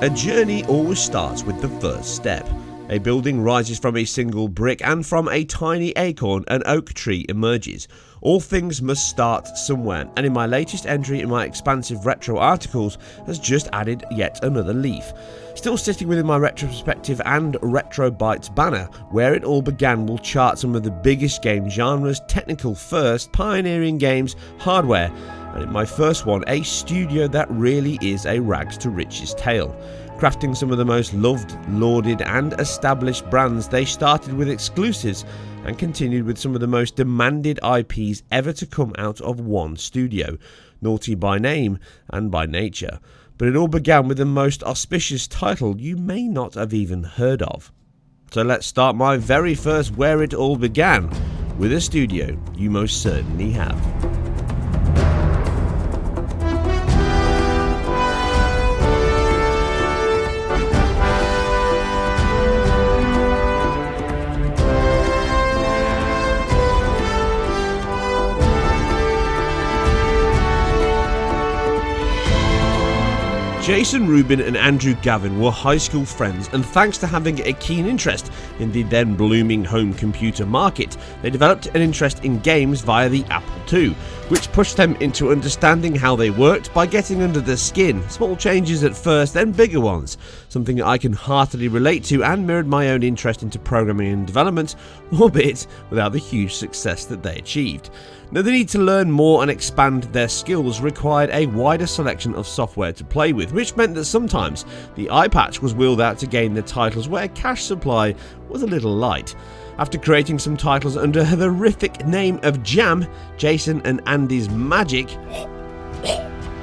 A journey always starts with the first step. A building rises from a single brick, and from a tiny acorn an oak tree emerges. All things must start somewhere, and in my latest entry in my expansive retro articles has just added yet another leaf. Still sitting within my retrospective and retro bytes banner, Where It All Began will chart some of the biggest game genres, technical first, pioneering games, hardware, and in my first one, a studio that really is a rags to riches tale. Crafting some of the most loved, lauded and established brands, they started with exclusives and continued with some of the most demanded IPs ever to come out of one studio, naughty by name and by nature. But it all began with the most auspicious title you may not have even heard of. So let's start my very first Where It All Began with a studio you most certainly have. Jason Rubin and Andrew Gavin were high school friends, and thanks to having a keen interest in the then blooming home computer market, they developed an interest in games via the Apple II, which pushed them into understanding how they worked by getting under the skin, small changes at first, then bigger ones, something I can heartily relate to and mirrored my own interest into programming and development, albeit without the huge success that they achieved. Now, the need to learn more and expand their skills required a wider selection of software to play with, which meant that sometimes the eye patch was wheeled out to gain the titles where cash supply was a little light. After creating some titles under the horrific name of Jam, Jason and Andy's Magic,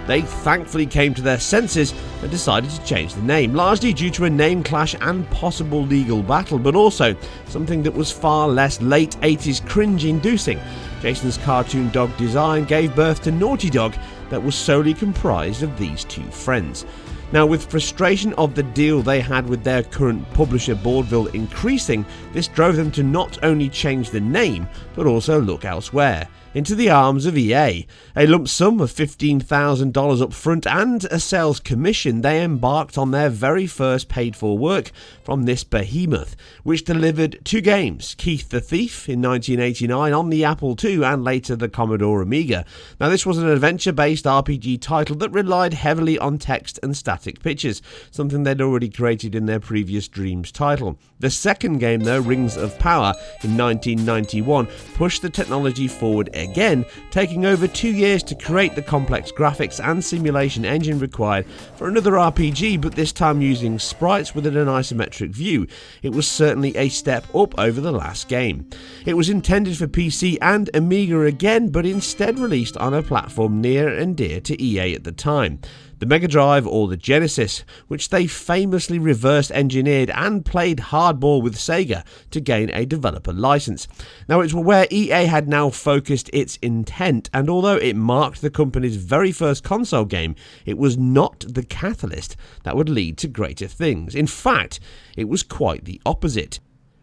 they thankfully came to their senses and decided to change the name, largely due to a name clash and possible legal battle, but also something that was far less late 80s cringe-inducing. Jason's cartoon dog design gave birth to Naughty Dog that was solely comprised of these two friends. Now, with frustration of the deal they had with their current publisher Boardville increasing, this drove them to not only change the name, but also look elsewhere, into the arms of EA. A lump sum of $15,000 up front and a sales commission, they embarked on their very first paid-for work from this behemoth, which delivered two games, Keith the Thief in 1989 on the Apple II and later the Commodore Amiga. Now, this was an adventure-based RPG title that relied heavily on text and static pictures, something they'd already created in their previous Dreams title. The second game, though, Rings of Power in 1991, pushed the technology forward again, taking over 2 years to create the complex graphics and simulation engine required for another RPG, but this time using sprites within an isometric view. It was certainly a step up over the last game. It was intended for PC and Amiga again, but instead released on a platform near and dear to EA at the time, the Megadrive or the Genesis, which they famously reverse engineered and played hardball with Sega to gain a developer license. Now, it's where EA had now focused its intent, and although it marked the company's very first console game, it was not the catalyst that would lead to greater things. In fact, it was quite the opposite.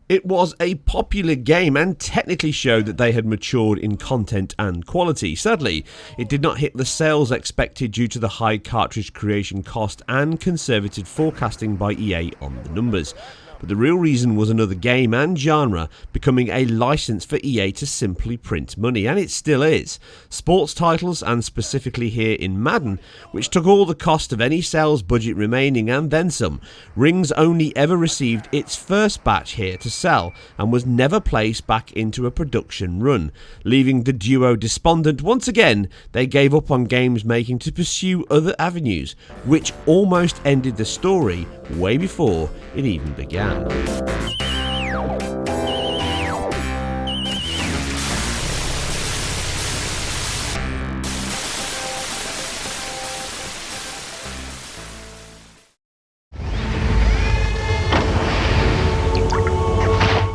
It was a popular game and technically showed that they had matured in content and quality. Sadly, it did not hit the sales expected due to the high cartridge creation cost and conservative forecasting by EA on the numbers. But the real reason was another game and genre becoming a license for EA to simply print money, and it still is. Sports titles, and specifically here in Madden, which took all the cost of any sales budget remaining and then some. Rings only ever received its first batch here to sell and was never placed back into a production run. Leaving the duo despondent once again, they gave up on games making to pursue other avenues, which almost ended the story way before it even began.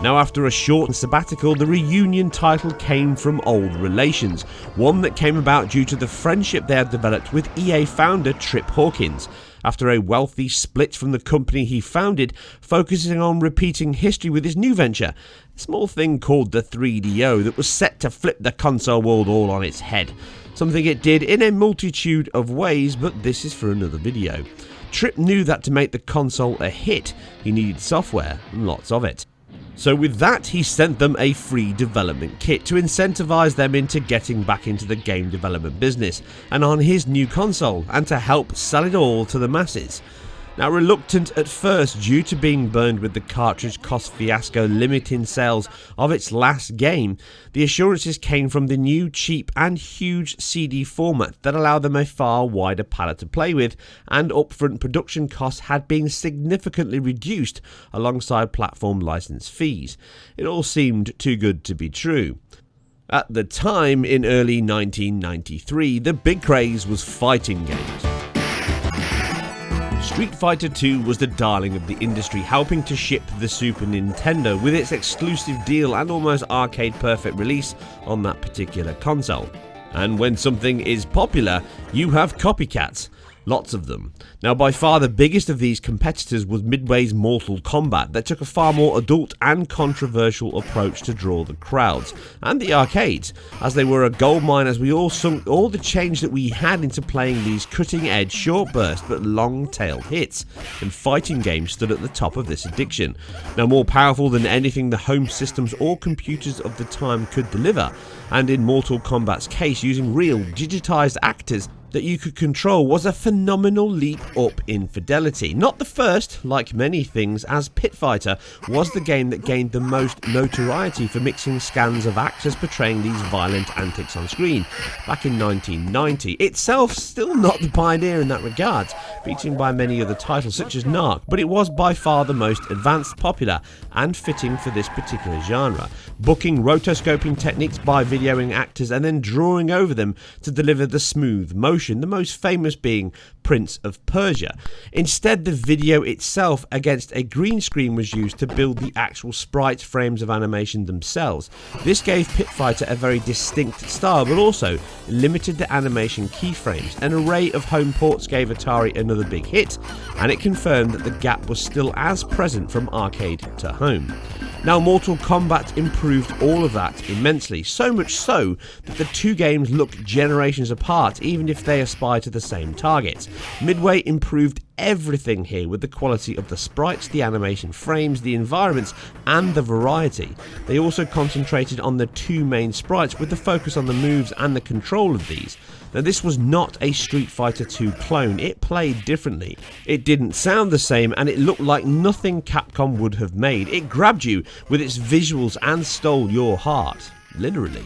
Now, after a short sabbatical, the reunion title came from old relations, one that came about due to the friendship they had developed with EA founder Trip Hawkins. After a wealthy split from the company he founded, focusing on repeating history with his new venture, a small thing called the 3DO that was set to flip the console world all on its head. Something it did in a multitude of ways, but this is for another video. Trip knew that to make the console a hit, he needed software, and lots of it. So with that, he sent them a free development kit to incentivize them into getting back into the game development business and on his new console, and to help sell it all to the masses. Now, reluctant at first due to being burned with the cartridge cost fiasco limiting sales of its last game, the assurances came from the new cheap and huge CD format that allowed them a far wider palette to play with, and upfront production costs had been significantly reduced alongside platform license fees. It all seemed too good to be true. At the time, in early 1993, the big craze was fighting games. StreetFighter 2 was the darling of the industry, helping to ship the Super Nintendo with its exclusive deal and almost arcade-perfect release on that particular console. And when something is popular, you have copycats. Lots of them. Now, by far the biggest of these competitors was Midway's Mortal Kombat, that took a far more adult and controversial approach to draw the crowds, and the arcades, as they were a goldmine as we all sunk all the change that we had into playing these cutting-edge, short-burst but long-tailed hits, and fighting games stood at the top of this addiction. Now, more powerful than anything the home systems or computers of the time could deliver, and in Mortal Kombat's case, using real, digitized actors that you could control was a phenomenal leap up in fidelity. Not the first, like many things, as Pitfighter was the game that gained the most notoriety for mixing scans of actors portraying these violent antics on screen back in 1990. Itself still not the pioneer in that regard, featuring by many other titles such as Narc, but it was by far the most advanced, popular and fitting for this particular genre, booking rotoscoping techniques by videoing actors and then drawing over them to deliver the smooth motion, the most famous being Prince of Persia. Instead, the video itself against a green screen was used to build the actual sprite frames of animation themselves. This gave Pitfighter a very distinct style, but also limited the animation keyframes. An array of home ports gave Atari another big hit, and it confirmed that the gap was still as present from arcade to home. Now, Mortal Kombat improved all of that immensely, so much so that the two games look generations apart, even if they aspire to the same targets. Midway improved everything here with the quality of the sprites, the animation frames, the environments, and the variety. They also concentrated on the two main sprites with the focus on the moves and the control of these. Now, this was not a Street Fighter 2 clone, it played differently. It didn't sound the same, and it looked like nothing Capcom would have made. It grabbed you with its visuals and stole your heart, literally.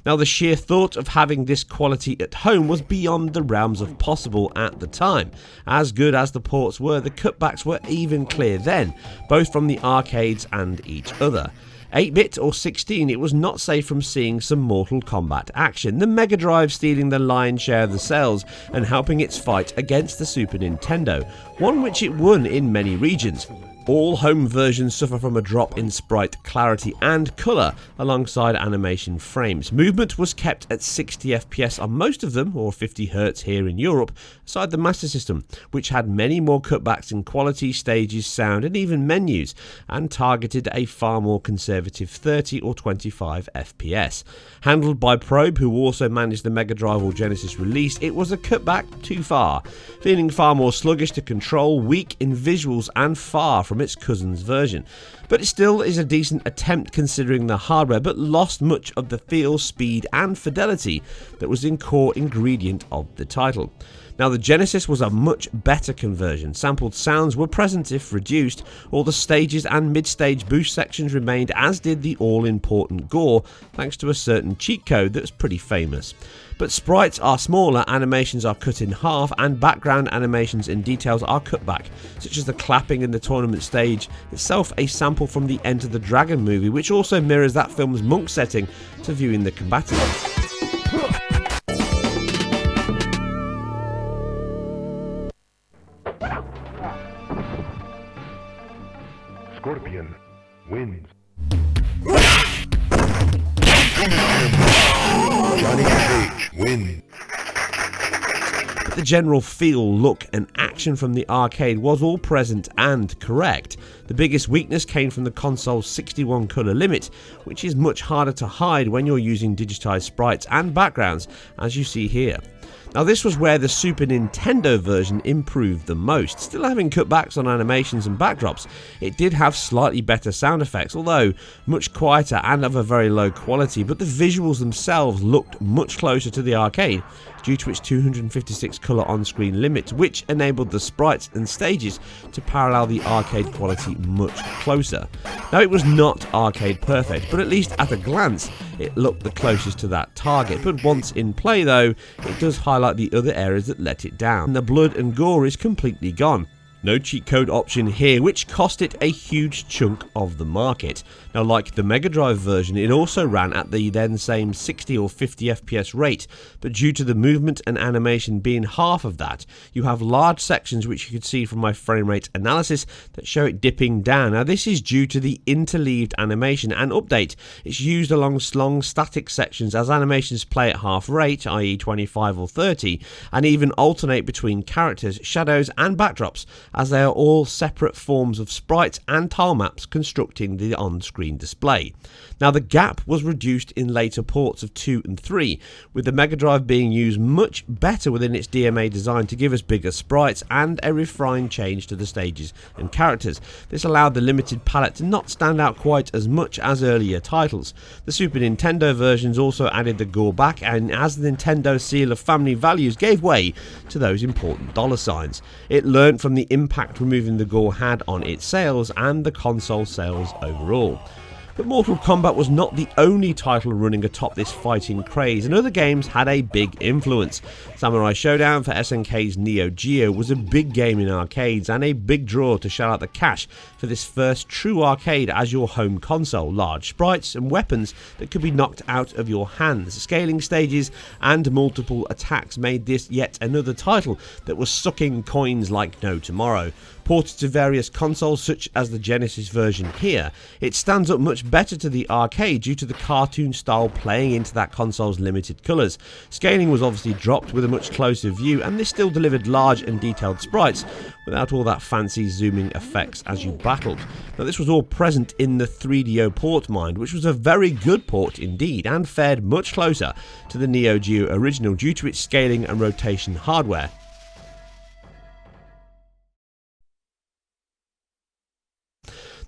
Now, the sheer thought of having this quality at home was beyond the realms of possible at the time. As good as the ports were, the cutbacks were even clear then, both from the arcades and each other. 8-bit or 16, it was not safe from seeing some Mortal Kombat action, the Megadrive stealing the lion's share of the sales and helping its fight against the Super Nintendo, one which it won in many regions. All home versions suffer from a drop in sprite clarity and colour alongside animation frames. Movement was kept at 60 FPS on most of them, or 50Hz here in Europe, aside the Master System, which had many more cutbacks in quality, stages, sound and even menus, and targeted a far more conservative 30 or 25 FPS. Handled by Probe, who also managed the Mega Drive or Genesis release, it was a cutback too far, feeling far more sluggish to control, weak in visuals and far from its cousin's version. But it still is a decent attempt considering the hardware, but lost much of the feel, speed and fidelity that was in core ingredient of the title. Now, the Genesis was a much better conversion. Sampled sounds were present if reduced, all the stages and mid-stage boost sections remained, as did the all-important gore, thanks to a certain cheat code that's pretty famous. But sprites are smaller, animations are cut in half, and background animations and details are cut back, such as the clapping in the tournament stage, itself a sample from the Enter the Dragon movie, which also mirrors that film's monk setting to viewing the combatants. Scorpion wins. Johnny Cage win. But the general feel, look and action from the arcade was all present and correct. The biggest weakness came from the console's 61 colour limit, which is much harder to hide when you're using digitized sprites and backgrounds, as you see here. Now this was where the Super Nintendo version improved the most. Still having cutbacks on animations and backdrops, it did have slightly better sound effects, although much quieter and of a very low quality, but the visuals themselves looked much closer to the arcade due to its 256 colour on-screen limit, which enabled the sprites and stages to parallel the arcade quality much closer. Now it was not arcade perfect, but at least at a glance it looked the closest to that target, but once in play though, it does highlight the other areas that let it down. And the blood and gore is completely gone. No cheat code option here, which cost it a huge chunk of the market. Now, like the Megadrive version, it also ran at the then same 60 or 50 FPS rate, but due to the movement and animation being half of that, you have large sections which you could see from my frame rate analysis that show it dipping down. Now, this is due to the interleaved animation and update. It's used along long static sections as animations play at half rate, i.e. 25 or 30, and even alternate between characters, shadows and backdrops, as they are all separate forms of sprites and tile maps constructing the on-screen display. Now the gap was reduced in later ports of 2 and 3, with the Megadrive being used much better within its DMA design to give us bigger sprites and a refined change to the stages and characters. This allowed the limited palette to not stand out quite as much as earlier titles. The Super Nintendo versions also added the gore back, and as the Nintendo seal of family values gave way to those important dollar signs, it learned from the impact removing the gore had on its sales and the console sales overall. But Mortal Kombat was not the only title running atop this fighting craze, and other games had a big influence. Samurai Showdown for SNK's Neo Geo was a big game in arcades and a big draw to shell out the cash for this first true arcade as your home console. Large sprites and weapons that could be knocked out of your hands, scaling stages and multiple attacks made this yet another title that was sucking coins like no tomorrow. Ported to various consoles such as the Genesis version here, it stands up much better to the arcade due to the cartoon style playing into that console's limited colours. Scaling was obviously dropped with a much closer view, and this still delivered large and detailed sprites without all that fancy zooming effects as you battled. Now this was all present in the 3DO port mind, which was a very good port indeed and fared much closer to the Neo Geo original due to its scaling and rotation hardware.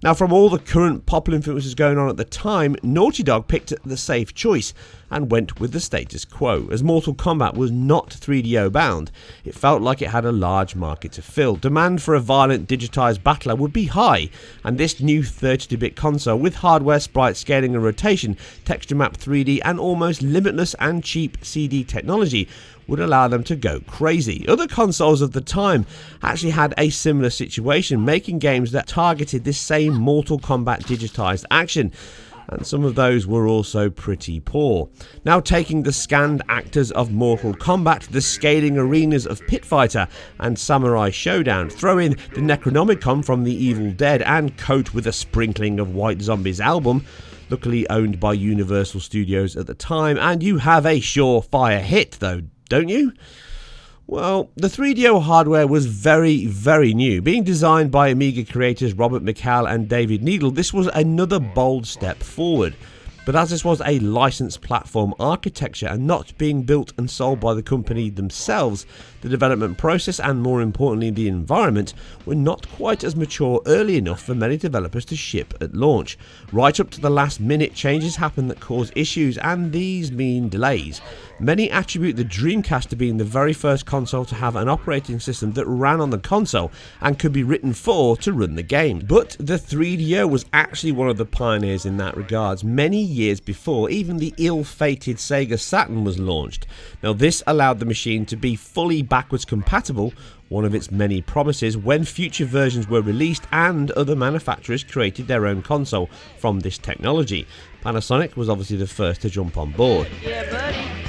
Now, from all the current popular influences going on at the time, Naughty Dog picked the safe choice and went with the status quo. As Mortal Kombat was not 3DO bound, it felt like it had a large market to fill. Demand for a violent digitized battler would be high, and this new 32-bit console with hardware, sprite scaling and rotation, texture map 3D and almost limitless and cheap CD technology would allow them to go crazy. Other consoles of the time actually had a similar situation, making games that targeted this same Mortal Kombat digitized action, and some of those were also pretty poor. Now taking the scanned actors of Mortal Kombat, the scaling arenas of Pitfighter and Samurai Showdown, throw in the Necronomicon from The Evil Dead and coat with a sprinkling of White Zombie's album, luckily owned by Universal Studios at the time, and you have a surefire hit though, don't you? Well, the 3DO hardware was very, very new. Being designed by Amiga creators Robert McCall and David Needle, this was another bold step forward. But as this was a licensed platform architecture and not being built and sold by the company themselves, the development process and more importantly the environment were not quite as mature early enough for many developers to ship at launch. Right up to the last minute, changes happen that cause issues, and these mean delays. Many attribute the Dreamcast to being the very first console to have an operating system that ran on the console and could be written for to run the game. But the 3DO was actually one of the pioneers in that regards, many years before even the ill-fated Sega Saturn was launched. Now this allowed the machine to be fully backwards compatible, one of its many promises, when future versions were released and other manufacturers created their own console from this technology. Panasonic was obviously the first to jump on board. Yeah, buddy.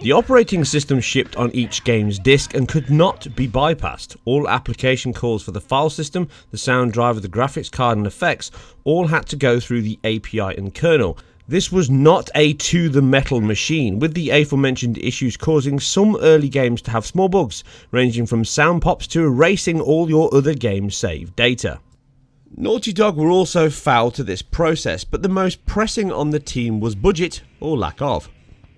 The operating system shipped on each game's disc and could not be bypassed. All application calls for the file system, the sound driver, the graphics card and effects all had to go through the API and kernel. This was not a to-the-metal machine, with the aforementioned issues causing some early games to have small bugs, ranging from sound pops to erasing all your other game's saved data. Naughty Dog were also foul to this process, but the most pressing on the team was budget, or lack of.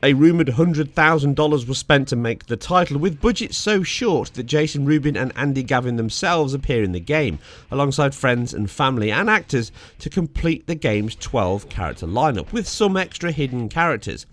A rumoured $100,000 was spent to make the title, with budgets so short that Jason Rubin and Andy Gavin themselves appear in the game, alongside friends and family and actors, to complete the game's 12-character lineup, with some extra hidden characters.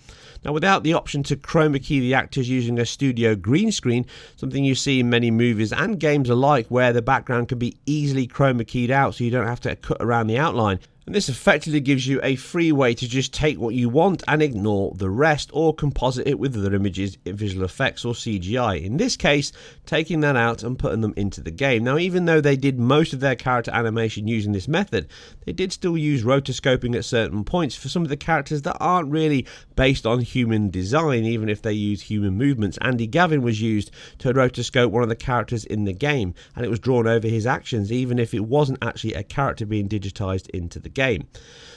Now, without the option to chroma key the actors using a studio green screen, something you see in many movies and games alike where the background can be easily chroma keyed out so you don't have to cut around the outline, and this effectively gives you a free way to just take what you want and ignore the rest, or composite it with other images, visual effects or CGI. In this case, taking that out and putting them into the game. Now, even though they did most of their character animation using this method, they did still use rotoscoping at certain points for some of the characters that aren't really based on human design, even if they use human movements. Andy Gavin was used to rotoscope one of the characters in the game, and it was drawn over his actions, even if it wasn't actually a character being digitized into the game.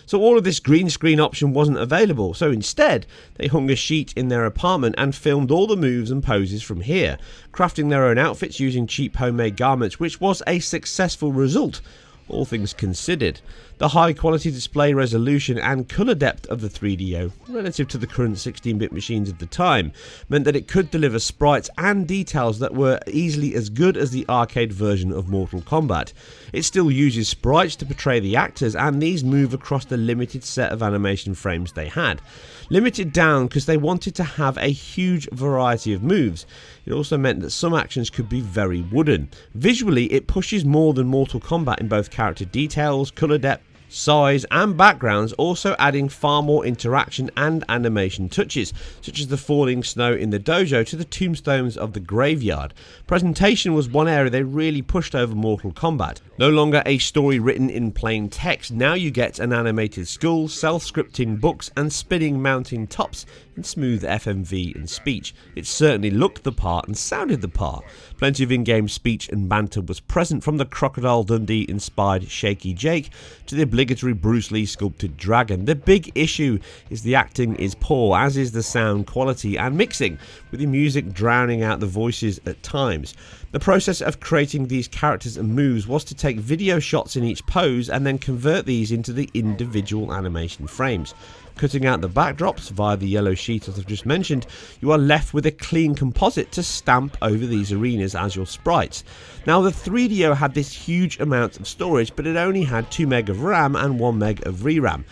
So all of this green screen option wasn't available, so instead they hung a sheet in their apartment and filmed all the moves and poses from here, crafting their own outfits using cheap homemade garments, which was a successful result, all things considered. The high quality display resolution and colour depth of the 3DO, relative to the current 16-bit machines of the time, meant that it could deliver sprites and details that were easily as good as the arcade version of Mortal Kombat. It still uses sprites to portray the actors, and these move across the limited set of animation frames they had. Limited down because they wanted to have a huge variety of moves. It also meant that some actions could be very wooden. Visually, it pushes more than Mortal Kombat in both character details, colour depth, size and backgrounds, also adding far more interaction and animation touches, such as the falling snow in the dojo to the tombstones of the graveyard. Presentation was one area they really pushed over Mortal Kombat. No longer a story written in plain text, now you get an animated skull, self-scripting books and spinning mountain tops in smooth FMV and speech. It certainly looked the part and sounded the part. Plenty of in-game speech and banter was present, from the Crocodile Dundee inspired Shaky Jake to the obligatory Bruce Lee sculpted dragon. The big issue is the acting is poor, as is the sound quality and mixing, with the music drowning out the voices at times. The process of creating these characters and moves was to take video shots in each pose and then convert these into the individual animation frames. Cutting out the backdrops via the yellow sheet as I've just mentioned, you are left with a clean composite to stamp over these arenas as your sprites. Now, the 3DO had this huge amount of storage, but it only had 2 meg of RAM and 1 meg of VRAM.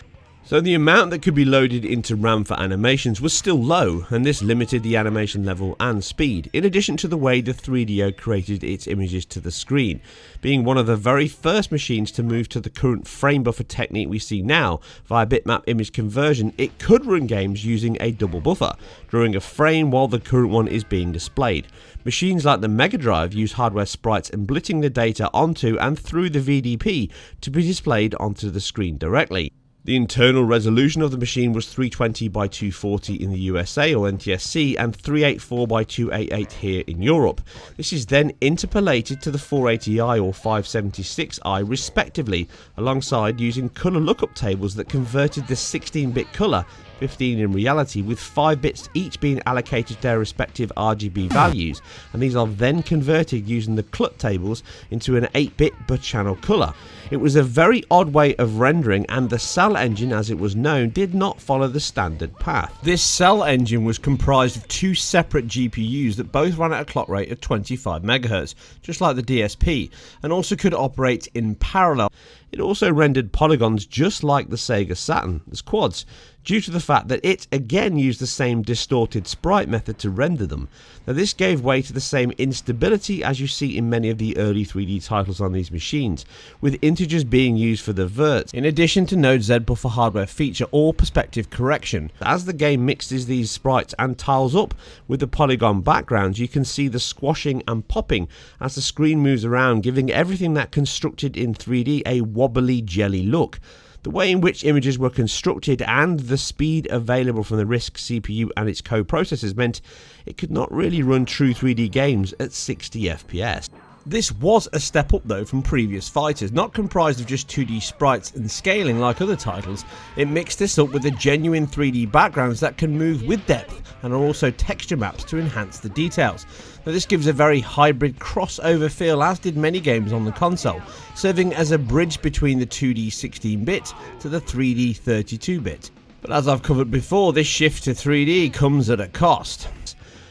So the amount that could be loaded into RAM for animations was still low, and this limited the animation level and speed, in addition to the way the 3DO created its images to the screen. Being one of the very first machines to move to the current frame buffer technique we see now via bitmap image conversion, it could run games using a double buffer, drawing a frame while the current one is being displayed. Machines like the Megadrive use hardware sprites and blitting the data onto and through the VDP to be displayed onto the screen directly. The internal resolution of the machine was 320 by 240 in the USA or NTSC and 384 by 288 here in Europe. This is then interpolated to the 480i or 576i respectively, alongside using colour lookup tables that converted the 16-bit colour, 15 in reality, with 5 bits each being allocated to their respective RGB values, and these are then converted using the CLUT tables into an 8-bit per channel colour. It was a very odd way of rendering, and the cell engine, as it was known, did not follow the standard path. This cell engine was comprised of 2 separate GPUs that both ran at a clock rate of 25 MHz, just like the DSP, and also could operate in parallel. It also rendered polygons just like the Sega Saturn as quads, due to the fact that it again used the same distorted sprite method to render them. Now, this gave way to the same instability as you see in many of the early 3D titles on these machines, with integers being used for the verts, in addition to no Z-buffer hardware feature or perspective correction. As the game mixes these sprites and tiles up with the polygon backgrounds, you can see the squashing and popping as the screen moves around, giving everything that constructed in 3D a wobbly jelly look. The way in which images were constructed and the speed available from the RISC CPU and its co-processors meant it could not really run true 3D games at 60 FPS. This was a step up though from previous fighters, not comprised of just 2D sprites and scaling like other titles. It mixed this up with the genuine 3D backgrounds that can move with depth and are also texture maps to enhance the details. Now this gives a very hybrid crossover feel, as did many games on the console, serving as a bridge between the 2D 16-bit to the 3D 32-bit. But as I've covered before, this shift to 3D comes at a cost,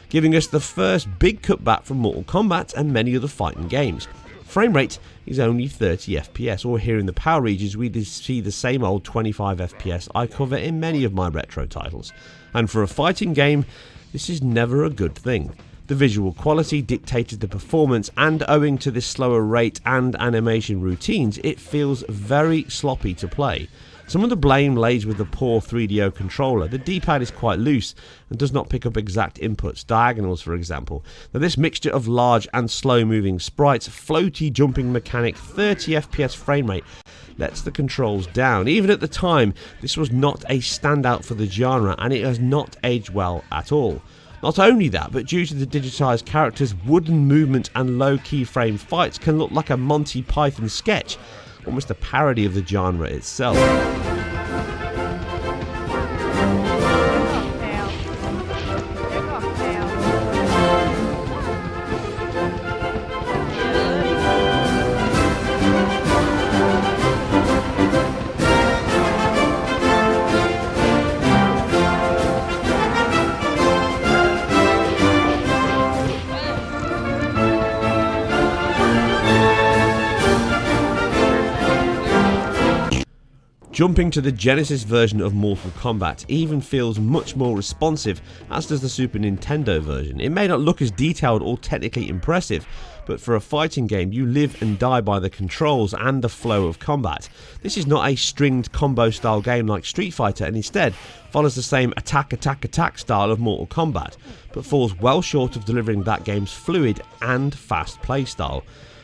giving us the first big cutback from Mortal Kombat and many other fighting games. Frame rate is only 30 FPS, or here in the PAL regions we see the same old 25 FPS I cover in many of my retro titles. And for a fighting game, this is never a good thing. The visual quality dictated the performance, and owing to this slower rate and animation routines, it feels very sloppy to play. Some of the blame lays with the poor 3DO controller. The D-pad is quite loose and does not pick up exact inputs, diagonals for example. Now this mixture of large and slow moving sprites, floaty jumping mechanic, 30 FPS frame rate lets the controls down. Even at the time, this was not a standout for the genre, and it has not aged well at all. Not only that, but due to the digitised characters, wooden movement and low keyframe fights can look like a Monty Python sketch, almost a parody of the genre itself. Jumping to the Genesis version of Mortal Kombat even feels much more responsive, as does the Super Nintendo version. It may not look as detailed or technically impressive, but for a fighting game you live and die by the controls and the flow of combat. This is not a stringed combo style game like StreetFighter, and instead follows the same attack style of Mortal Kombat, but falls well short of delivering that game's fluid and fast play style.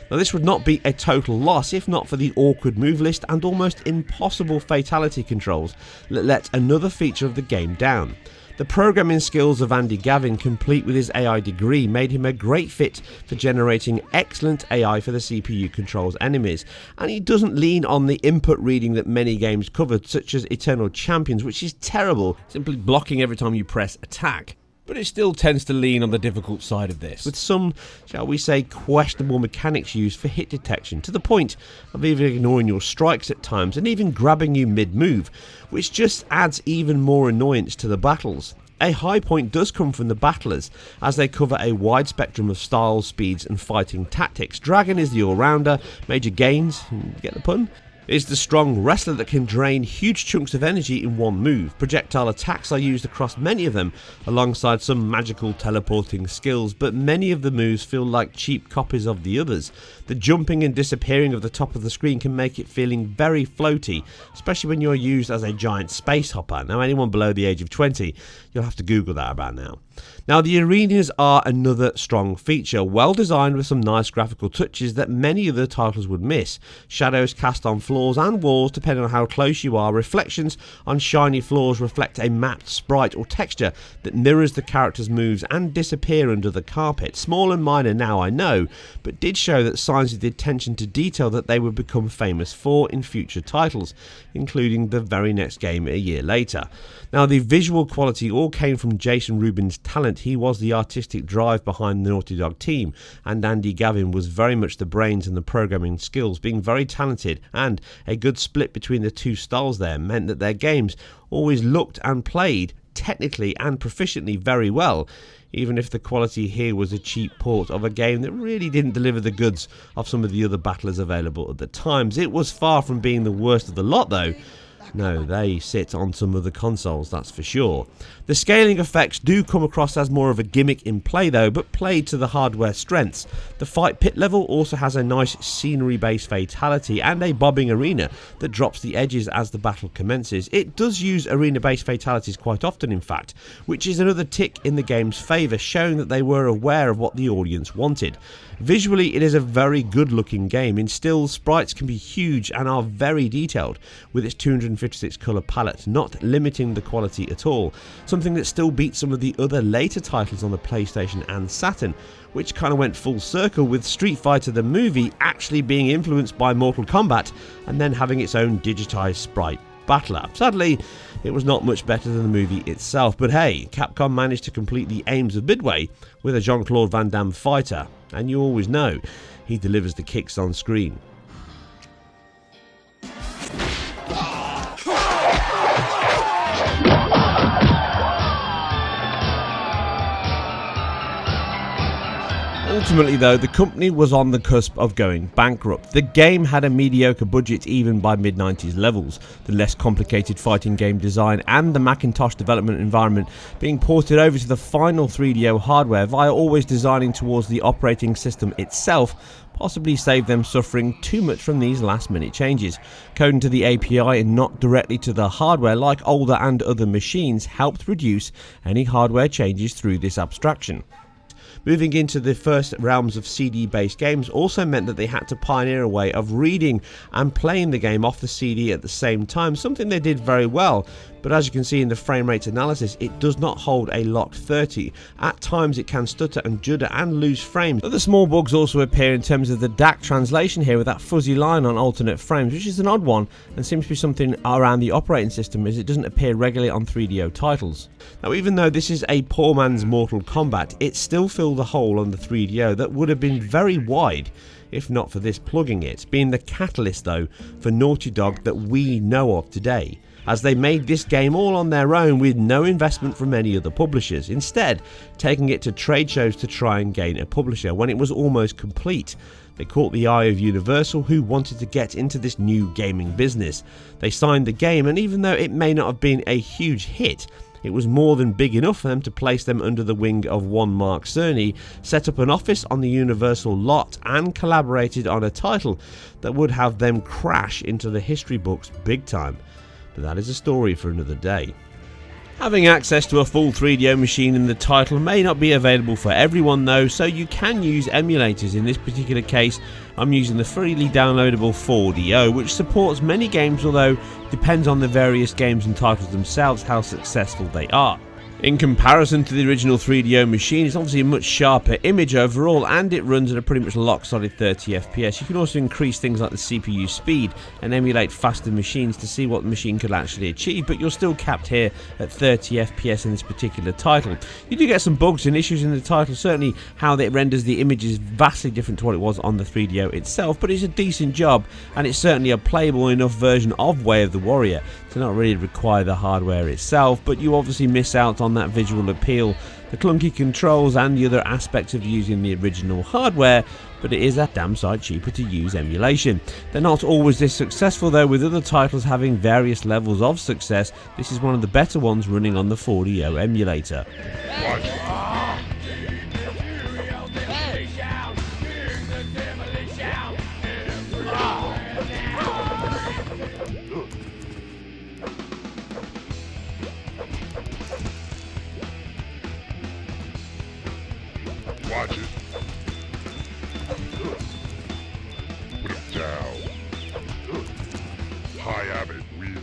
Now this would not be a total loss if not for the awkward move list and almost impossible fatality controls that let another feature of the game down. The programming skills of Andy Gavin, complete with his AI degree, made him a great fit for generating excellent AI for the CPU controls enemies, and he doesn't lean on the input reading that many games covered, such as Eternal Champions, which is terrible, simply blocking every time you press attack. But it still tends to lean on the difficult side of this, with some, shall we say, questionable mechanics used for hit detection, to the point of even ignoring your strikes at times and even grabbing you mid-move, which just adds even more annoyance to the battles. A high point does come from the battlers, as they cover a wide spectrum of styles, speeds and fighting tactics. Dragon is the all-rounder, Major Gains, get the pun? Is the strong wrestler that can drain huge chunks of energy in one move. Projectile attacks are used across many of them, alongside some magical teleporting skills, but many of the moves feel like cheap copies of the others. The jumping and disappearing of the top of the screen can make it feeling very floaty, especially when you're used as a giant space hopper. Now anyone below the age of 20, you'll have to Google that about now. Now the arenas are another strong feature, well designed with some nice graphical touches that many other titles would miss. Shadows cast on floors and walls depending on how close you are, reflections on shiny floors reflect a mapped sprite or texture that mirrors the character's moves and disappear under the carpet. Small and minor now, I know, but did show that signs of the attention to detail that they would become famous for in future titles, including the very next game a year later. Now the visual quality all came from Jason Rubin's talent. He was the artistic drive behind the Naughty Dog team, and Andy Gavin was very much the brains and the programming skills. Being very talented and a good split between the two styles there meant that their games always looked and played technically and proficiently very well, even if the quality here was a cheap port of a game that really didn't deliver the goods of some of the other battlers available at the times. It was far from being the worst of the lot though, No, they sit on some other consoles, that's for sure. The scaling effects do come across as more of a gimmick in play though, but played to the hardware strengths. The fight pit level also has a nice scenery based fatality and a bobbing arena that drops the edges as the battle commences. It does use arena based fatalities quite often in fact, which is another tick in the game's favour, showing that they were aware of what the audience wanted. Visually it is a very good looking game. In stills, sprites can be huge and are very detailed with its 256 colour palette, not limiting the quality at all, something that still beats some of the other later titles on the PlayStation and Saturn, which kind of went full circle with StreetFighter the movie actually being influenced by Mortal Kombat and then having its own digitised sprite battler. Sadly, it was not much better than the movie itself, but hey, Capcom managed to complete the aims of Midway with a Jean-Claude Van Damme fighter, and you always know he delivers the kicks on screen. Ultimately though, the company was on the cusp of going bankrupt. The game had a mediocre budget even by mid-90s levels, the less complicated fighting game design and the Macintosh development environment being ported over to the final 3DO hardware via always designing towards the operating system itself possibly saved them suffering too much from these last minute changes. Coding to the API and not directly to the hardware like older and other machines helped reduce any hardware changes through this abstraction. Moving into the first realms of CD-based games also meant that they had to pioneer a way of reading and playing the game off the CD at the same time, something they did very well. But as you can see in the frame rate analysis, it does not hold a locked 30. At times it can stutter and judder and lose frames. Other small bugs also appear in terms of the DAC translation here with that fuzzy line on alternate frames, which is an odd one and seems to be something around the operating system as it doesn't appear regularly on 3DO titles. Now even though this is a poor man's Mortal Kombat, it still filled a hole on the 3DO that would have been very wide if not for this plugging it, being the catalyst though for Naughty Dog that we know of today, as they made this game all on their own with no investment from any other publishers, instead taking it to trade shows to try and gain a publisher when it was almost complete. They caught the eye of Universal, who wanted to get into this new gaming business. They signed the game, and even though it may not have been a huge hit, it was more than big enough for them to place them under the wing of one Mark Cerny, set up an office on the Universal lot and collaborated on a title that would have them crash into the history books big time. But that is a story for another day. Having access to a full 3DO machine in the title may not be available for everyone though, so you can use emulators. In this particular case, I'm using the freely downloadable 4DO, which supports many games, although depends on the various games and titles themselves how successful they are. In comparison to the original 3DO machine, it's obviously a much sharper image overall, and it runs at a pretty much lock solid 30 FPS. You can also increase things like the CPU speed and emulate faster machines to see what the machine could actually achieve, but you're still capped here at 30 FPS in this particular title. You do get some bugs and issues in the title, certainly how it renders the image is vastly different to what it was on the 3DO itself, but it's a decent job, and it's certainly a playable enough version of Way of the Warrior to not really require the hardware itself, but you obviously miss out on that visual appeal, the clunky controls and the other aspects of using the original hardware, but it is a damn sight cheaper to use emulation. They're not always this successful though, with other titles having various levels of success. This is one of the better ones running on the 4DO emulator. Watch it. Put him down. High Abbott wins.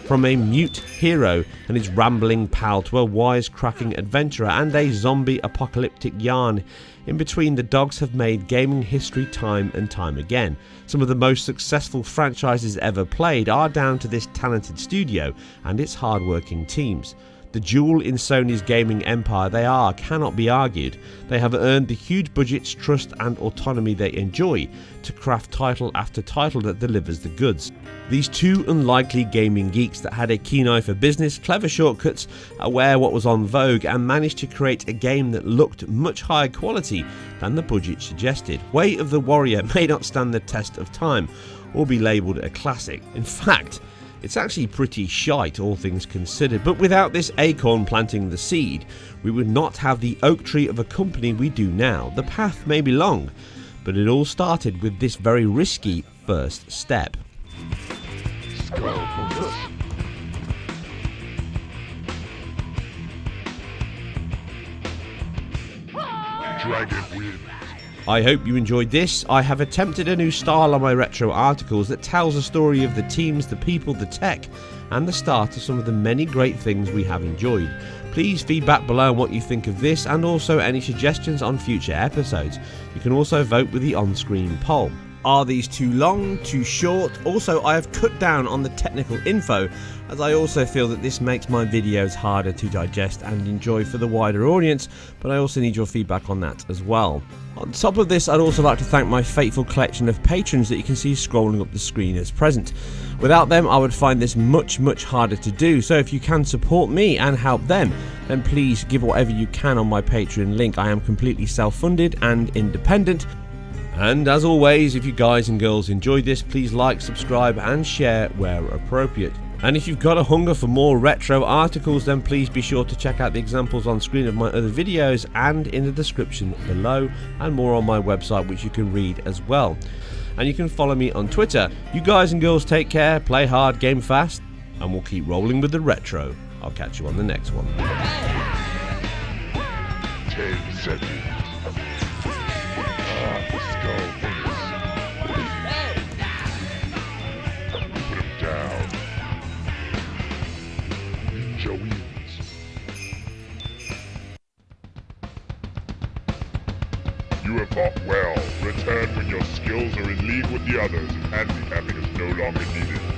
From a mute hero and his rambling pal to a wisecracking adventurer and a zombie apocalyptic yarn, in between the dogs have made gaming history time and time again. Some of the most successful franchises ever played are down to this talented studio and its hard-working teams. The jewel in Sony's gaming empire they are cannot be argued. They have earned the huge budgets, trust and autonomy they enjoy to craft title after title that delivers the goods. These two unlikely gaming geeks that had a keen eye for business, clever shortcuts, aware what was on vogue, and managed to create a game that looked much higher quality than the budget suggested. Way of the Warrior may not stand the test of time or be labelled a classic. In fact, it's actually pretty shite, all things considered, but without this acorn planting the seed, we would not have the oak tree of a company we do now. The path may be long, but it all started with this very risky first step. Dragon wins. I hope you enjoyed this. I have attempted a new style on my retro articles that tells a story of the teams, the people, the tech, and the start of some of the many great things we have enjoyed. Please feedback below on what you think of this and also any suggestions on future episodes. You can also vote with the on-screen poll. Are these too long, too short? Also, I have cut down on the technical info, as I also feel that this makes my videos harder to digest and enjoy for the wider audience, but I also need your feedback on that as well. On top of this, I'd also like to thank my faithful collection of patrons that you can see scrolling up the screen as present. Without them, I would find this much harder to do, so if you can support me and help them, then please give whatever you can on my Patreon link. I am completely self-funded and independent. And as always, if you guys and girls enjoyed this, please like, subscribe and share where appropriate. And if you've got a hunger for more retro articles, then please be sure to check out the examples on screen of my other videos and in the description below, and more on my website which you can read as well. And you can follow me on Twitter. You guys and girls take care, play hard, game fast, and we'll keep rolling with the retro. I'll catch you on the next one. 10 seconds. You have fought well. Return when your skills are in league with the others and handicapping is no longer needed.